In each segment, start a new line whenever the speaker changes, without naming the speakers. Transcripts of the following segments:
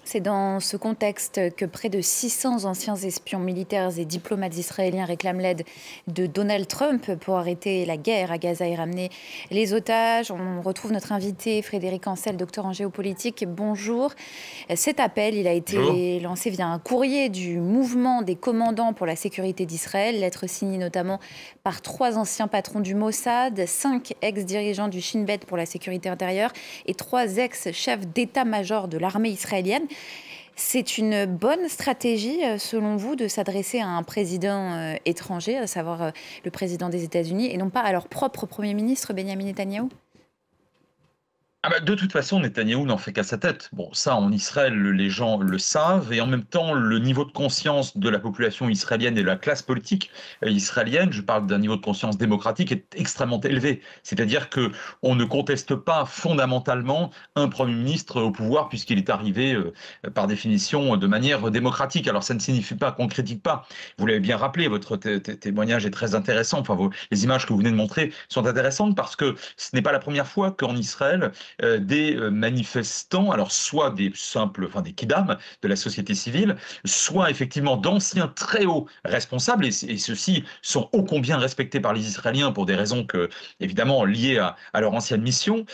C'est dans ce contexte que près de 600 anciens espions militaires et diplomates israéliens réclament l'aide de Donald Trump pour arrêter la guerre à Gaza et ramener les otages. On retrouve notre invité Frédéric Ancel, docteur en géopolitique. Bonjour. Cet appel, il a
Bonjour.
été lancé via un courrier du mouvement des commandants pour la sécurité d'Israël, lettre signée notamment par 3 anciens patrons du Mossad, 5 ex-dirigeants du Shin Bet pour la sécurité intérieure et 3 ex-chefs d'état-major de l'armée israélienne. C'est une bonne stratégie, selon vous, de s'adresser à un président étranger, à savoir le président des États-Unis, et non pas à leur propre Premier ministre, Benyamin Netanyahou?
De toute façon, Netanyahou n'en fait qu'à sa tête. Bon, ça, en Israël, les gens le savent, et en même temps, le niveau de conscience de la population israélienne et de la classe politique israélienne, je parle d'un niveau de conscience démocratique, est extrêmement élevé. C'est-à-dire que on ne conteste pas fondamentalement un Premier ministre au pouvoir, puisqu'il est arrivé, par définition, de manière démocratique. Alors, ça ne signifie pas qu'on ne critique pas. Vous l'avez bien rappelé, votre témoignage est très intéressant. Enfin, les images que vous venez de montrer sont intéressantes parce que ce n'est pas la première fois qu'en Israël, des manifestants, alors soit des simples, enfin des kidam de la société civile, soit effectivement d'anciens très hauts responsables, et ceux-ci sont ô combien respectés par les Israéliens pour des raisons que, évidemment, liées à leur ancienne mission,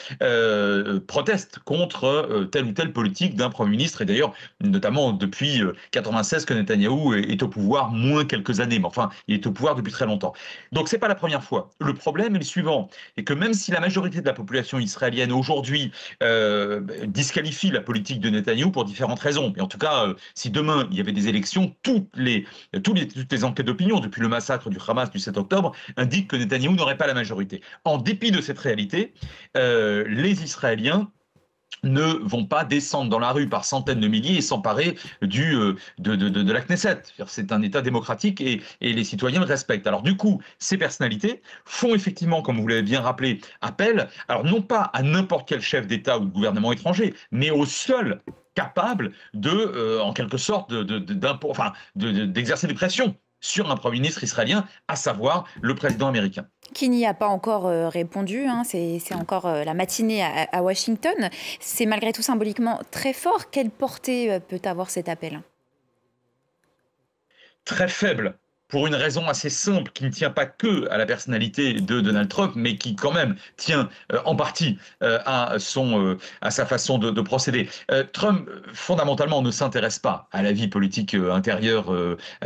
protestent contre telle ou telle politique d'un Premier ministre, et d'ailleurs, notamment depuis 96 que Netanyahou est au pouvoir, moins quelques années, mais enfin, il est au pouvoir depuis très longtemps. Donc, c'est pas la première fois. Le problème est le suivant, et que même si la majorité de la population israélienne aujourd'hui disqualifie la politique de Netanyahou pour différentes raisons. Mais en tout cas, si demain il y avait des élections, toutes les enquêtes d'opinion depuis le massacre du Hamas du 7 octobre indiquent que Netanyahou n'aurait pas la majorité. En dépit de cette réalité, les Israéliens ne vont pas descendre dans la rue par centaines de milliers et s'emparer de la Knesset. C'est un État démocratique et les citoyens le respectent. Alors du coup, ces personnalités font effectivement, comme vous l'avez bien rappelé, appel, alors non pas à n'importe quel chef d'État ou de gouvernement étranger, mais au seul capable en quelque sorte, d'exercer des pressions sur un Premier ministre israélien, à savoir le président américain.
Qui n'y a pas encore répondu, hein, c'est encore la matinée à Washington. C'est malgré tout symboliquement très fort. Quelle portée peut avoir cet appel?
Très faible, pour une raison assez simple qui ne tient pas que à la personnalité de Donald Trump, mais qui quand même tient en partie à sa façon de procéder. Trump, fondamentalement, ne s'intéresse pas à la vie politique intérieure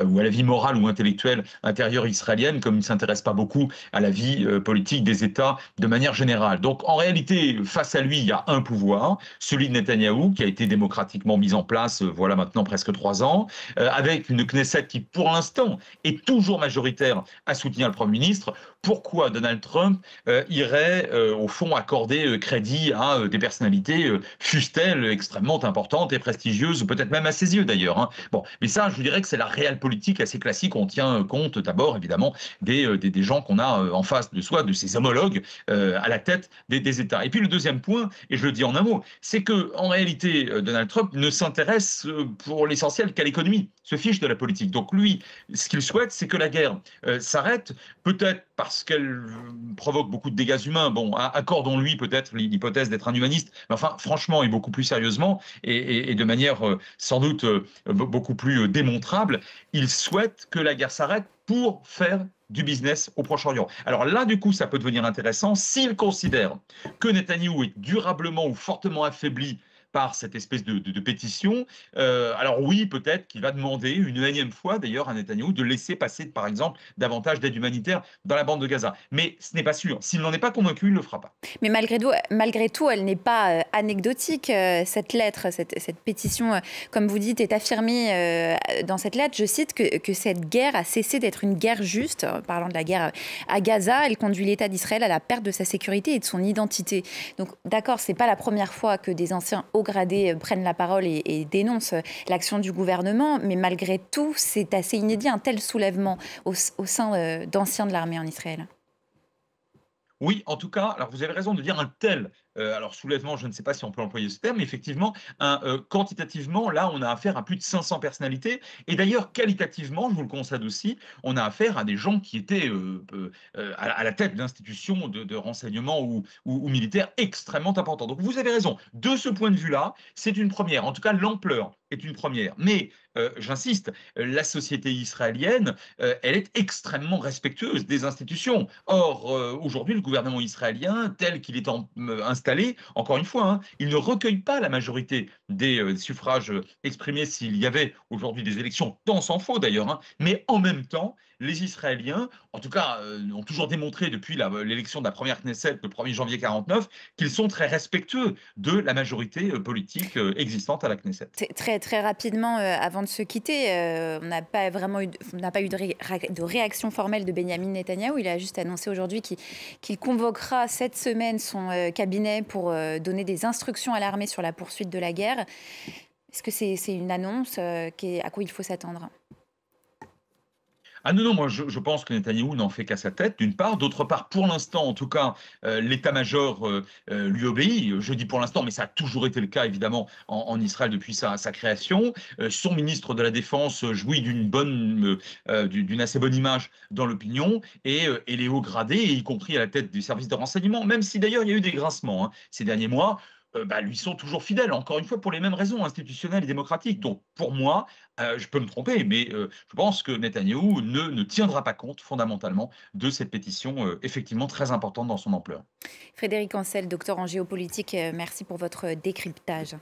ou à la vie morale ou intellectuelle intérieure israélienne, comme il ne s'intéresse pas beaucoup à la vie politique des États de manière générale. Donc en réalité, face à lui, il y a un pouvoir, celui de Netanyahou, qui a été démocratiquement mis en place, voilà maintenant presque 3 ans, avec une Knesset qui, pour l'instant, est toujours majoritaire à soutenir le Premier ministre. Pourquoi Donald Trump irait, au fond, accorder crédit à des personnalités, fussent-elles extrêmement importantes et prestigieuses, ou peut-être même à ses yeux d'ailleurs, hein. Bon, mais ça, je vous dirais que c'est la réelle politique assez classique. On tient compte d'abord, évidemment, des gens qu'on a en face de soi, de ses homologues à la tête des États. Et puis le deuxième point, et je le dis en un mot, c'est que en réalité, Donald Trump ne s'intéresse pour l'essentiel qu'à l'économie, se fiche de la politique. Donc lui, ce qu'il souhaite, c'est que la guerre s'arrête, peut-être parce qu'elle provoque beaucoup de dégâts humains. Bon, accordons-lui peut-être l'hypothèse d'être un humaniste, mais enfin, franchement, et beaucoup plus sérieusement, et de manière sans doute beaucoup plus démontrable, il souhaite que la guerre s'arrête pour faire du business au Proche-Orient. Alors là, du coup, ça peut devenir intéressant s'il considère que Netanyahou est durablement ou fortement affaibli par cette espèce de pétition. Alors oui, peut-être qu'il va demander une énième fois, d'ailleurs, à Netanyahou de laisser passer, par exemple, davantage d'aide humanitaire dans la bande de Gaza. Mais ce n'est pas sûr. S'il n'en est pas convaincu, il ne le fera pas.
Mais malgré tout, elle n'est pas anecdotique, cette lettre, cette pétition, comme vous dites, est affirmée dans cette lettre. Je cite que cette guerre a cessé d'être une guerre juste. Parlant de la guerre à Gaza, elle conduit l'État d'Israël à la perte de sa sécurité et de son identité. Donc d'accord, c'est pas la première fois que des anciens hauts gradés prennent la parole et dénoncent l'action du gouvernement, mais malgré tout, c'est assez inédit, un tel soulèvement au sein d'anciens de l'armée en Israël.
Oui, en tout cas, alors vous avez raison de dire un tel alors soulèvement, je ne sais pas si on peut employer ce terme, mais effectivement, quantitativement, là, on a affaire à plus de 500 personnalités. Et d'ailleurs, qualitativement, je vous le concède aussi, on a affaire à des gens qui étaient à la tête d'institutions de renseignement ou militaires extrêmement importantes. Donc vous avez raison. De ce point de vue-là, c'est une première. En tout cas, l'ampleur est une première. Mais j'insiste, la société israélienne, elle est extrêmement respectueuse des institutions. Or, aujourd'hui, le gouvernement israélien, tel qu'il est installé, encore une fois, hein, il ne recueille pas la majorité des suffrages exprimés s'il y avait aujourd'hui des élections, tant s'en faut d'ailleurs, hein, mais en même temps, les Israéliens, en tout cas, ont toujours démontré depuis l'élection de la première Knesset le 1er janvier 49 qu'ils sont très respectueux de la majorité politique existante à la Knesset.
Très, très rapidement, avant de se quitter, on n'a pas eu de réaction formelle de Benyamin Netanyahou. Il a juste annoncé aujourd'hui qu'il convoquera cette semaine son cabinet pour donner des instructions à l'armée sur la poursuite de la guerre. Est-ce que c'est une annonce à quoi il faut s'attendre?
Ah non, non, moi je pense que Netanyahou n'en fait qu'à sa tête, d'une part. D'autre part, pour l'instant, en tout cas, l'état-major lui obéit. Je dis pour l'instant, mais ça a toujours été le cas, évidemment, en Israël depuis sa création. Son ministre de la Défense jouit d'une assez bonne image dans l'opinion et les hauts gradés, y compris à la tête du service de renseignement, même si d'ailleurs il y a eu des grincements hein, ces derniers mois. Lui sont toujours fidèles, encore une fois, pour les mêmes raisons institutionnelles et démocratiques. Donc, pour moi, je peux me tromper, mais je pense que Netanyahou ne tiendra pas compte fondamentalement de cette pétition effectivement très importante dans son ampleur.
Frédéric Ancel, docteur en géopolitique, merci pour votre décryptage.